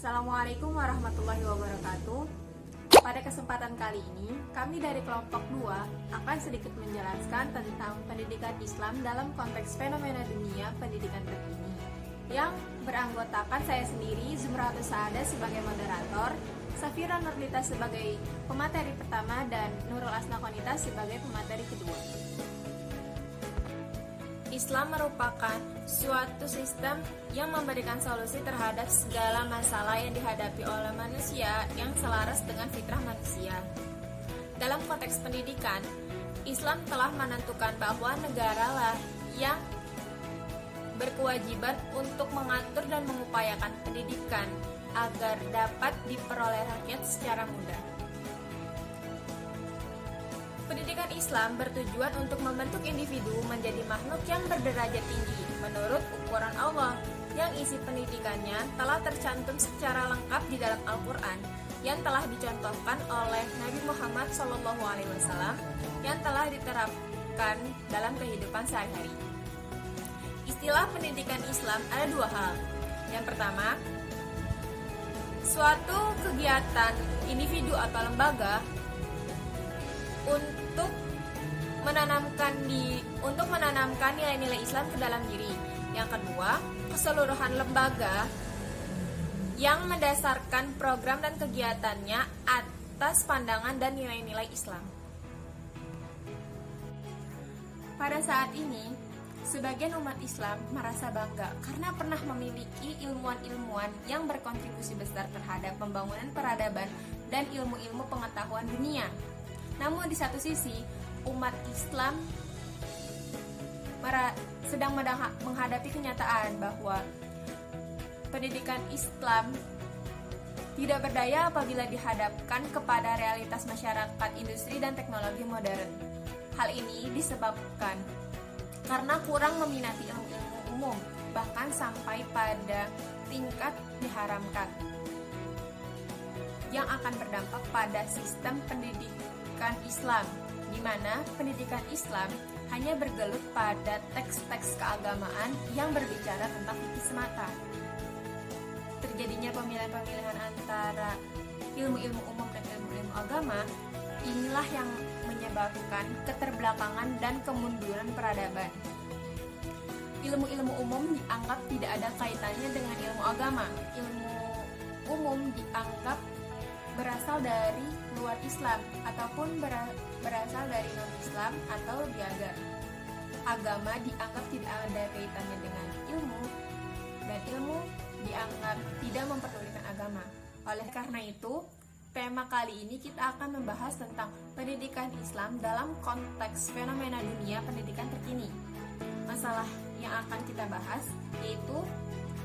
Assalamualaikum warahmatullahi wabarakatuh. Pada kesempatan kali ini, kami dari kelompok 2 akan sedikit menjelaskan tentang pendidikan Islam dalam konteks fenomena dunia pendidikan terkini, yang beranggotakan saya sendiri, Zumratus Saada sebagai moderator, Safira Nurlita sebagai pemateri pertama, dan Nurul Asnakonita sebagai pemateri kedua. Islam merupakan suatu sistem yang memberikan solusi terhadap segala masalah yang dihadapi oleh manusia yang selaras dengan fitrah manusia. Dalam konteks pendidikan, Islam telah menentukan bahwa negaralah yang berkewajiban untuk mengatur dan mengupayakan pendidikan agar dapat diperoleh rakyat secara mudah. Pendidikan Islam bertujuan untuk membentuk individu menjadi makhluk yang berderajat tinggi menurut ukuran Allah, yang isi pendidikannya telah tercantum secara lengkap di dalam Al-Quran yang telah dicontohkan oleh Nabi Muhammad SAW yang telah diterapkan dalam kehidupan sehari-hari. Istilah pendidikan Islam ada dua hal. Yang pertama, suatu kegiatan individu atau lembaga untuk menanamkan nilai-nilai Islam ke dalam diri. Yang kedua, keseluruhan lembaga yang mendasarkan program dan kegiatannya atas pandangan dan nilai-nilai Islam. Pada saat ini, sebagian umat Islam merasa bangga karena pernah memiliki ilmuwan-ilmuwan yang berkontribusi besar terhadap pembangunan peradaban dan ilmu-ilmu pengetahuan dunia. Namun di satu sisi, umat Islam sedang menghadapi kenyataan bahwa pendidikan Islam tidak berdaya apabila dihadapkan kepada realitas masyarakat industri dan teknologi modern. Hal ini disebabkan karena kurang meminati ilmu-ilmu umum, bahkan sampai pada tingkat diharamkan, yang akan berdampak pada sistem pendidikan Islam, di mana pendidikan Islam hanya bergelut pada teks-teks keagamaan yang berbicara tentang fikih semata. Terjadinya pemilihan-pemilihan antara ilmu-ilmu umum dan ilmu-ilmu agama, inilah yang menyebabkan keterbelakangan dan kemunduran peradaban. Ilmu-ilmu umum dianggap tidak ada kaitannya dengan ilmu agama. Ilmu umum dianggap berasal dari luar Islam ataupun berasal dari non-Islam atau biaga. Agama dianggap tidak ada kaitannya dengan ilmu, dan ilmu dianggap tidak memperdulikan agama. Oleh karena itu, tema kali ini kita akan membahas tentang pendidikan Islam dalam konteks fenomena dunia pendidikan terkini. Masalah yang akan kita bahas yaitu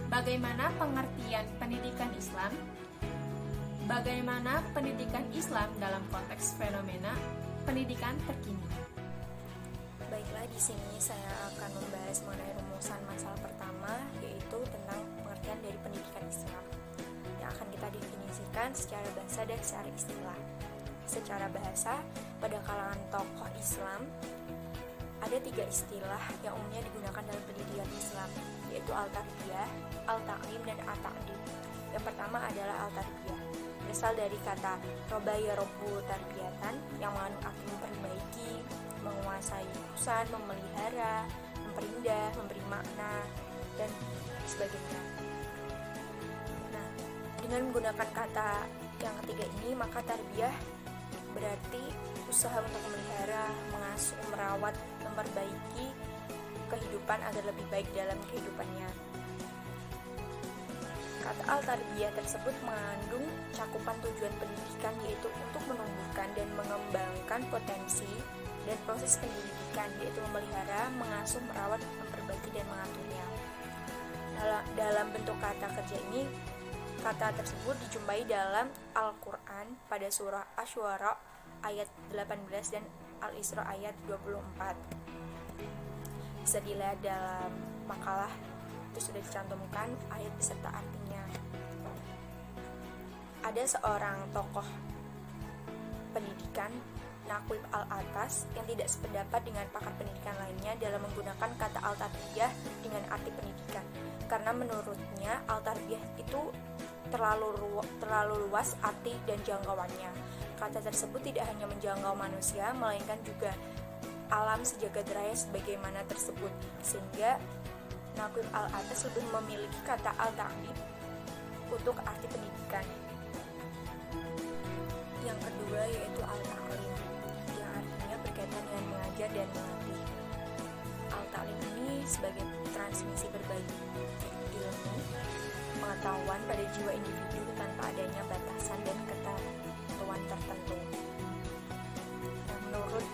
bagaimana pengertian pendidikan Islam, bagaimana pendidikan Islam dalam konteks fenomena pendidikan terkini. Baiklah, di sini saya akan membahas mengenai rumusan masalah pertama, yaitu tentang pengertian dari pendidikan Islam, yang akan kita definisikan secara bahasa dan secara istilah. Secara bahasa, pada kalangan tokoh Islam ada 3 istilah yang umumnya digunakan dalam pendidikan Islam, yaitu al-tarbiyah, al-ta'lim, dan at-ta'dim. Yang pertama adalah al-tarbiyah, berasal dari kata robaya robu tarbiyatan, yang mengandung arti memperbaiki, menguasai urusan, memelihara, memperindah, memberi makna, dan sebagainya. Nah, dengan menggunakan kata yang ketiga ini, maka tarbiyah berarti usaha untuk memelihara, mengasuh, merawat, memperbaiki kehidupan agar lebih baik dalam kehidupannya. Kata al-tarbiyah tersebut mengandung cakupan tujuan pendidikan, yaitu untuk menumbuhkan dan mengembangkan potensi dan proses pendidikan, yaitu memelihara, mengasuh, merawat, memperbaiki, dan mengaturnya. Dalam bentuk kata kerja ini, kata tersebut dijumpai dalam Al-Quran pada surah Asy-Syu'ara ayat 18 dan Al-Isra ayat 24. Bisa dilihat dalam makalah, itu sudah dicantumkan ayat beserta artinya. Ada seorang tokoh pendidikan, Naqib al-Atas, yang tidak sependapat dengan pakar pendidikan lainnya dalam menggunakan kata al-tarbiyah dengan arti pendidikan, karena menurutnya al-tarbiyah itu terlalu luas arti dan jangkauannya. Kata tersebut tidak hanya menjangkau manusia, melainkan juga alam sejagat raya sebagaimana tersebut, sehingga Naqib Al-Atas lebih memiliki kata al-ta'lib untuk arti pendidikan. Yang kedua yaitu al-ta'lim, yang artinya berkaitan dengan mengajar dan melatih. Al-ta'lim ini sebagai transmisi berbagi ilmu, pengetahuan pada jiwa individu tanpa adanya batasan dan ketentuan tertentu. Nah, menurut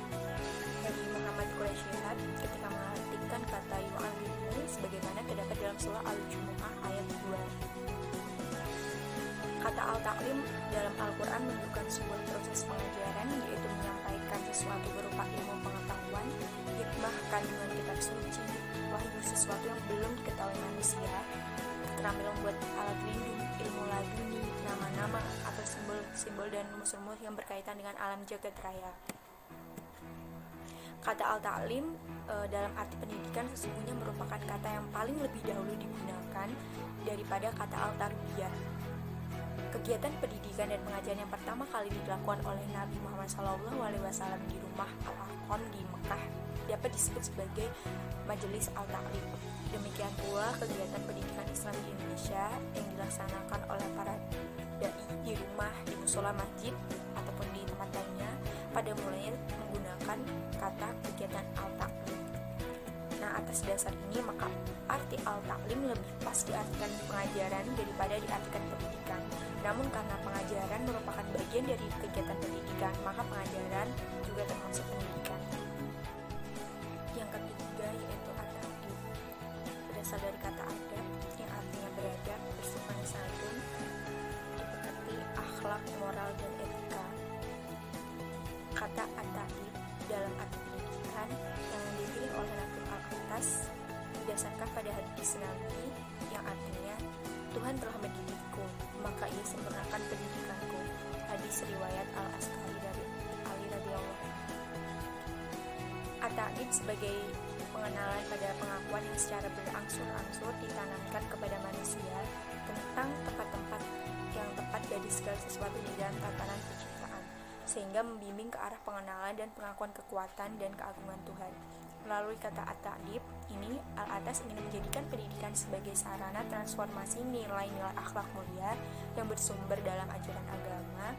Haji Muhammad Quraisyihab ketika mengartikan kata yu'allimu sebagaimana terdapat dalam surah Al-Jumu'ah ayat 2. Kata al-ta'lim dalam Al-Quran menunjukkan sebuah proses pengajaran, yaitu menyampaikan sesuatu berupa ilmu pengetahuan, hikmah, kandungan kitab suci, wahyu sesuatu yang belum diketahui manusia, keterampilan membuat alat pelindung, ilmu laduni, nama-nama atau simbol-simbol dan rumus-rumus yang berkaitan dengan alam jagat raya. Kata al-ta'lim dalam arti pendidikan sesungguhnya merupakan kata yang paling lebih dahulu digunakan daripada kata al-tarbiyah. Kegiatan pendidikan dan pengajaran yang pertama kali dilakukan oleh Nabi Muhammad SAW di rumah Al-Arqam di Mekah dapat disebut sebagai Majelis Al-Ta'lim. Demikian pula kegiatan pendidikan Islam di Indonesia yang dilaksanakan oleh para dai di rumah, di musola masjid ataupun di tempat lainnya pada mulanya menggunakan kata kegiatan al-ta'lim. Nah, atas dasar ini maka arti al-ta'lim lebih pas diartikan pengajaran daripada diartikan pendidikan. Namun karena pengajaran merupakan bagian dari kegiatan pendidikan, maka pengajaran juga termasuk pendidikan. Yang ketiga yaitu adab, berasal dari kata adab yang artinya beradab, bersopan santun, dipengerti akhlak, moral, dan etika. Kata adab dalam arti pendidikan yang dipilih oleh Naqib Al-Atas didasarkan pada hadis Nabi yang artinya Tuhan telah mendidikku, maka ia sempurnakan pendidikanku. Hadis riwayat Al-Askari dari Ali radhiyallahu anhu. At-ta'lib sebagai pengenalan pada pengakuan yang secara berangsur-angsur ditanamkan kepada manusia tentang tempat-tempat yang tepat dari segala sesuatu di dalam tatanan penciptaan, sehingga membimbing ke arah pengenalan dan pengakuan kekuatan dan keagungan Tuhan. Melalui kata at-ta'lib ini, Al-Atas ingin menjadikan pendidikan sebagai sarana transformasi nilai-nilai akhlak mulia yang bersumber dalam ajaran agama,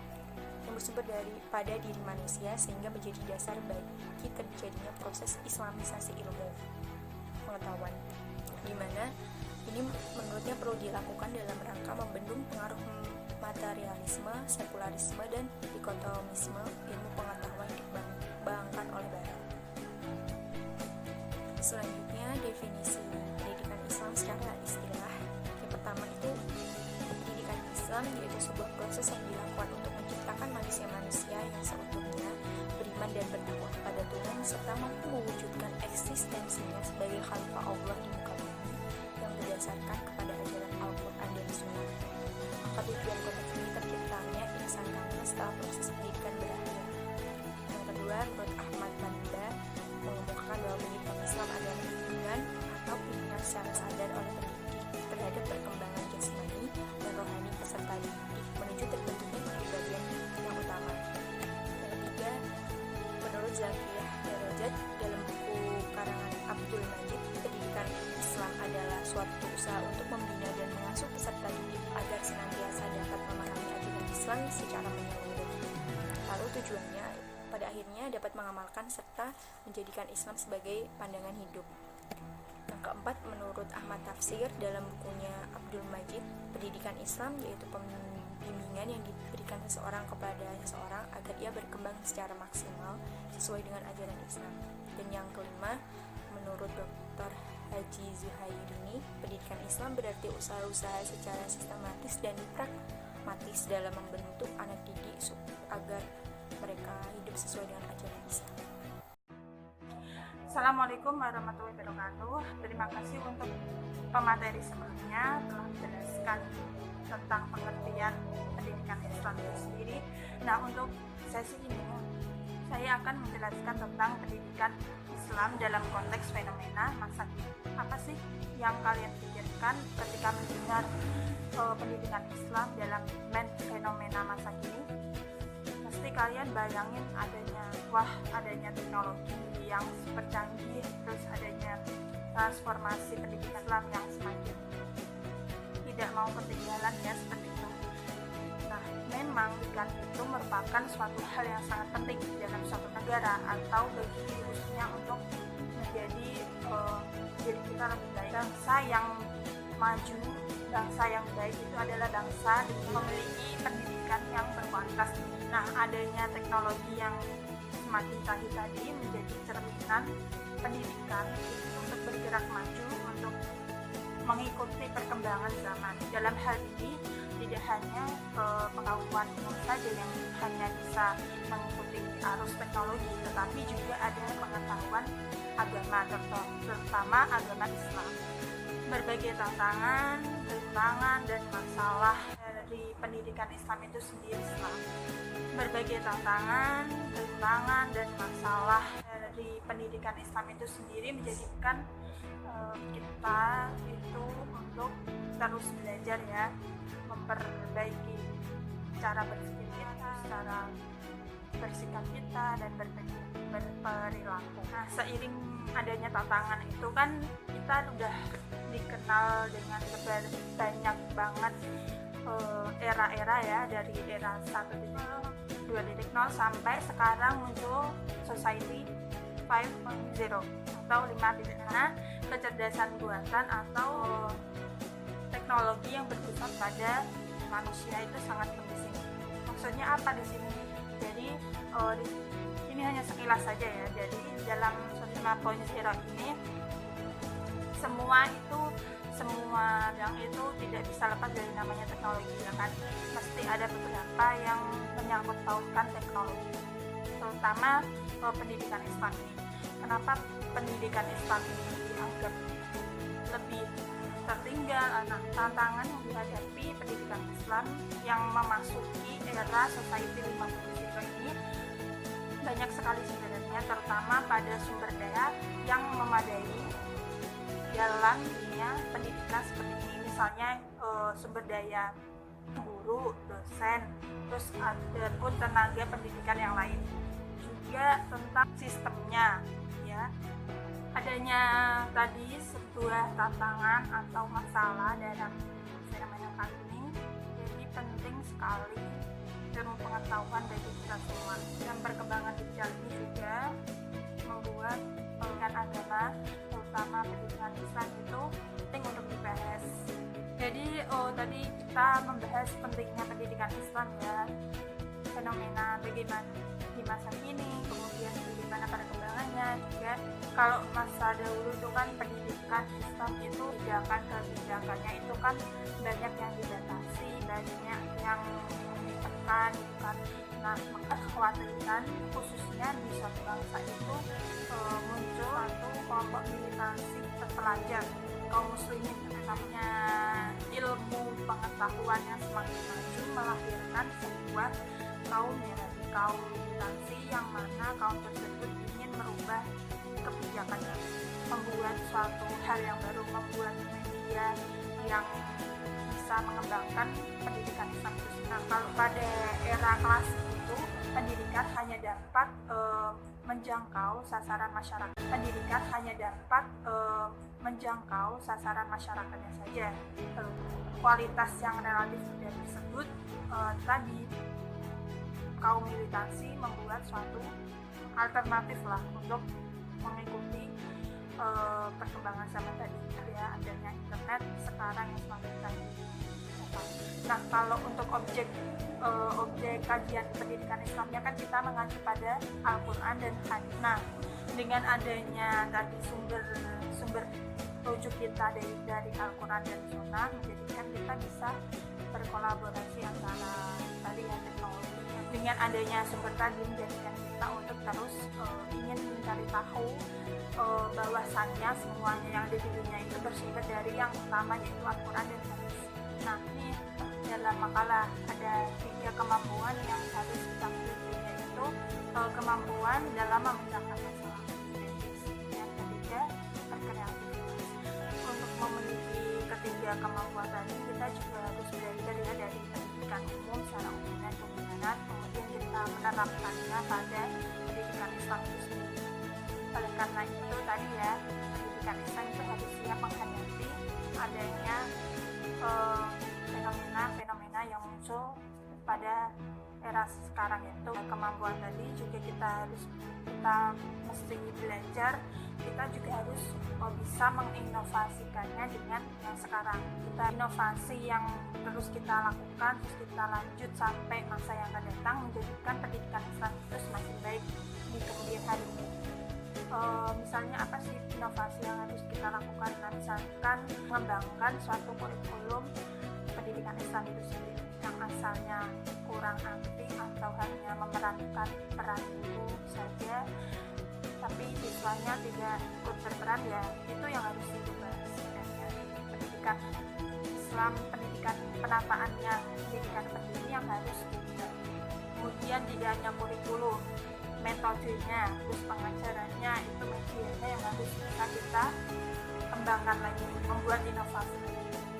yang bersumber pada diri manusia, sehingga menjadi dasar bagi terjadinya proses islamisasi ilmu pengetahuan, di mana ini menurutnya perlu dilakukan dalam rangka membendung pengaruh materialisme, sekularisme, dan dikotomisme ilmu pengetahuan yang dikembangkan oleh Barat. Selanjutnya, definisi pendidikan Islam secara istilah. Yang pertama itu, pendidikan Islam yaitu sebuah proses yang dilakukan untuk menciptakan manusia-manusia yang seutuhnya beriman dan bertakwa kepada Tuhan serta mampu mewujudkan eksistensinya sebagai khalifah Allah di muka bumi yang berdasarkan kepada ajaran Al-Quran dan Sunnah. Maka tujuan konteks ini terciptanya insan kamil setelah proses pendidikan berakhir. Yang kedua, menurut Ahmad Banda mengemukakan bahwa pendidikan Islam adalah bimbingan atau bimbingan secara sadar oleh pendidik terhadap perkembangan jasmani dan rohani peserta didik menuju terbentuknya kepribadian yang utama. Yang ketiga, menurut Zakiyah Darajat dalam buku karangan Abdul Majid, pendidikan Islam adalah suatu usaha untuk membina dan mengasuh peserta didik agar senantiasa dapat memahami ajaran Islam secara menyeluruh. Lalu tujuannya pada akhirnya dapat mengamalkan serta menjadikan Islam sebagai pandangan hidup. Yang keempat, menurut Ahmad Tafsir dalam bukunya Abdul Majid, pendidikan Islam yaitu pembimbingan yang diberikan seseorang kepada seseorang agar ia berkembang secara maksimal sesuai dengan ajaran Islam. Dan yang kelima, menurut Dr. Haji Zuhairini, pendidikan Islam berarti usaha-usaha secara sistematis dan pragmatis dalam membentuk anak didik agar mereka hidup sesuai dengan ajaran Islam. Assalamualaikum warahmatullahi wabarakatuh. Terima kasih untuk pemateri sebelumnya telah menjelaskan tentang pengertian pendidikan Islam itu sendiri. Nah, untuk sesi ini saya akan menjelaskan tentang pendidikan Islam dalam konteks fenomena masa kini. Apa sih yang kalian pikirkan ketika mendengar pendidikan Islam dalam fenomena masa kini? Pasti kalian bayangin adanya teknologi yang super canggih, terus adanya transformasi pendidikan Islam yang semakin tidak mau ketinggalan ya, seperti itu. Nah, memang pendidikan itu merupakan suatu hal yang sangat penting dalam suatu negara atau bagi khususnya untuk menjadi diri kita lebih baik. Bangsa yang maju, bangsa yang baik itu adalah bangsa yang memiliki pendidikan yang berkualitas. Nah, adanya teknologi yang semakin canggih tadi menjadi cerminan pendidikan untuk bergerak maju, untuk mengikuti perkembangan zaman. Dalam hal ini tidak hanya pengetahuan umum saja yang hanya bisa mengikuti arus teknologi, tetapi juga ada pengetahuan agama, terutama agama Islam. Berbagai tantangan, dan masalah dari pendidikan Islam itu sendiri Berbagai tantangan, dan masalah dari pendidikan Islam itu sendiri menjadikan kita itu untuk terus belajar ya, memperbaiki cara berpikir kita, cara bersikap kita, dan berperilaku. Nah, seiring adanya tantangan itu kan kita udah dikenal dengan banyak banget era-era ya, dari era 1.0, 2.0 sampai sekarang muncul society 5.0 atau 5.0, kecerdasan buatan atau teknologi yang berpusat pada manusia itu sangat penting. Maksudnya apa di sini? Jadi ini hanya sekilas saja ya. Jadi dalam 5.0 ini semua bidang itu tidak bisa lepas dari namanya teknologi ya kan. Mesti ada beberapa yang menyangkut pautkan teknologi, terutama pendidikan Islam ini. Kenapa pendidikan Islam ini dianggap lebih tertinggal? Nah, tantangan yang dihadapi pendidikan Islam yang memasuki era society 5.0 ini banyak sekali sebenarnya, terutama pada sumber daya yang memadai dalam dunia pendidikan seperti ini. Misalnya sumber daya guru, dosen, terus ada pun tenaga pendidikan yang lain. Juga tentang sistemnya ya. Adanya tadi sebuah tantangan atau masalah dalam fenomena kali ini, jadi penting sekali ilmu pengetahuan bagi kita semua. Dan perkembangan digital ini juga membuat pendidikan agama, terutama pendidikan Islam itu penting untuk dibahas. Jadi tadi kita membahas pentingnya pendidikan Islam ya, fenomena bagaimana di masa kini, kemudian bagaimana perkembangannya. Juga kalau masa dahulu itu kan pendidikan Islam itu kebijakannya itu kan banyak yang dibatasi, banyak yang ditekan gitu kan. Nah, maka kekhawatiran khususnya di suatu bangsa itu muncul satu kelompok militansi terpelajar kaum muslimin. Namanya ilmu pengetahuan yang semakin maju melahirkan sebuah kaum militansi yang mana kaum tersebut ingin merubah kebijakannya, membuat suatu hal yang baru, membuat media yang bisa mengembangkan pendidikan Islam itu. Nah, kalau pada era klasik itu pendidikan hanya dapat menjangkau sasaran masyarakat. Pendidikan hanya dapat menjangkau sasaran masyarakatnya saja. Kualitas yang relatif dari tersebut tadi kaum militansi membuat suatu alternatif lah untuk mengikuti perkembangan zaman tadi ya, adanya internet sekarang yang semakin canggih. Nah, kalau untuk objek kajian pendidikan Islamnya kan kita mengacu pada Al-Quran dan Hadis. Nah, dengan adanya tadi sumber rujuk kita dari Al-Quran dan Sunnah, menjadikan kita bisa berkolaborasi antara tadi yang teknologi. Dengan adanya sumber tadi menjadikan kita untuk terus ingin mencari tahu bahwasannya semuanya yang ada di dunia itu bersumber dari yang utama, yaitu Al-Quran dan Hadis. Nah, ini dalam makalah ada 3 kemampuan yang harus kita miliki, yaitu yaitu kemampuan dalam memecahkan masalah. Yang ketiga, berkreativitas. Untuk memiliki ketiga kemampuan tadi, kita juga harus belajar ya dari pendidikan umum secara umum dan pembinaan, kemudian kita menerapkannya pada pendidikan Islam itu sendiri. Oleh karena itu tadi ya, pendidikan Islam itu harus siap menghadapi adanya fenomena-fenomena yang muncul pada era sekarang, itu kemampuan tadi juga kita mesti belajar, kita juga harus bisa menginovasikannya dengan yang sekarang. Kita inovasi yang terus kita lakukan, terus kita lanjut sampai masa yang akan datang, menjadikan pendidikan Islam itu semakin baik di kemudian hari ini. Misalnya apa sih inovasi yang harus kita lakukan? Nah, misalkan mengembangkan suatu kurikulum pendidikan Islam itu sendiri yang asalnya kurang aktif atau hanya memerankan peran guru saja, tapi siswanya tidak ikut berperan, ya itu yang harus diubah. Dan pendidikan Islam, pendidikan penataannya, pendidikan pendidik yang harus diubah. Kemudian tidak hanya kurikulum, metodenya, terus pengajarannya, itu medianya yang harus bisa kita kembangkan lagi, membuat inovasi.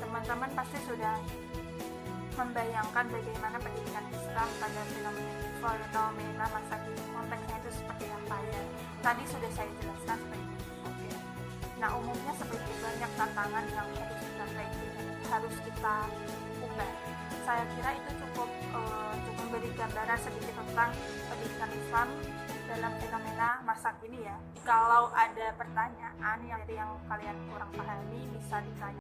Teman-teman pasti sudah membayangkan bagaimana pendidikan Islam pada fenomena masa kini, konteksnya itu seperti apa ya. Tadi sudah saya jelaskan seperti itu. Oke. Nah, umumnya seperti banyak tantangan yang harus kita lagi, harus kita ubah. Saya kira itu cukup memberi gambaran sedikit tentang pendidikan Islam dalam fenomena masa kini ya. Kalau ada pertanyaan yang kalian kurang pahami, bisa ditanya